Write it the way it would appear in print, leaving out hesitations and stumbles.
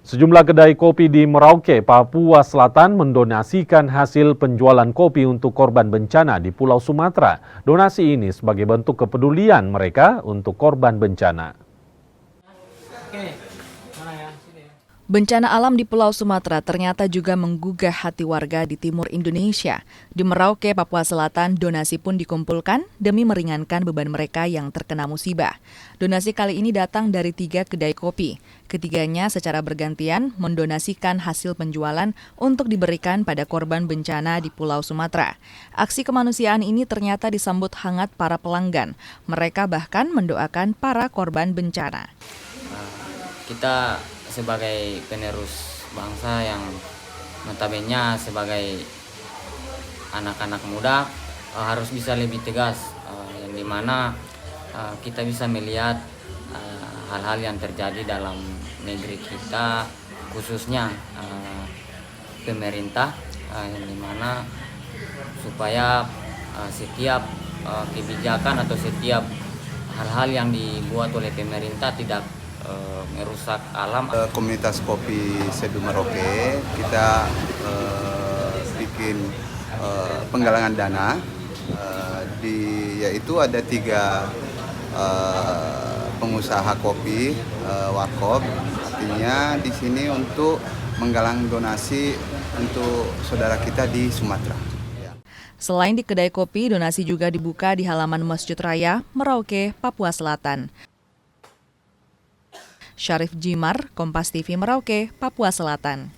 Sejumlah kedai kopi di Merauke, Papua Selatan mendonasikan hasil penjualan kopi untuk korban bencana di Pulau Sumatera. Donasi ini sebagai bentuk kepedulian mereka untuk korban bencana. Bencana alam di Pulau Sumatera ternyata juga menggugah hati warga di timur Indonesia. Di Merauke, Papua Selatan, donasi pun dikumpulkan demi meringankan beban mereka yang terkena musibah. Donasi kali ini datang dari 3 kedai kopi. Ketiganya secara bergantian mendonasikan hasil penjualan untuk diberikan pada korban bencana di Pulau Sumatera. Aksi kemanusiaan ini ternyata disambut hangat para pelanggan. Mereka bahkan mendoakan para korban bencana. Kita sebagai penerus bangsa yang notabene sebagai anak-anak muda harus bisa lebih tegas, yang dimana kita bisa melihat hal-hal yang terjadi dalam negeri kita, khususnya pemerintah, yang dimana supaya setiap kebijakan atau setiap hal-hal yang dibuat oleh pemerintah tidak merusak alam. Komunitas kopi Sedu Merauke kita bikin penggalangan dana, yaitu ada 3 pengusaha kopi warkop. Artinya di sini untuk menggalang donasi untuk saudara kita di Sumatera. Selain di kedai kopi, donasi juga dibuka di halaman Masjid Raya Merauke, Papua Selatan. Syarif Jimar, Kompas TV Merauke, Papua Selatan.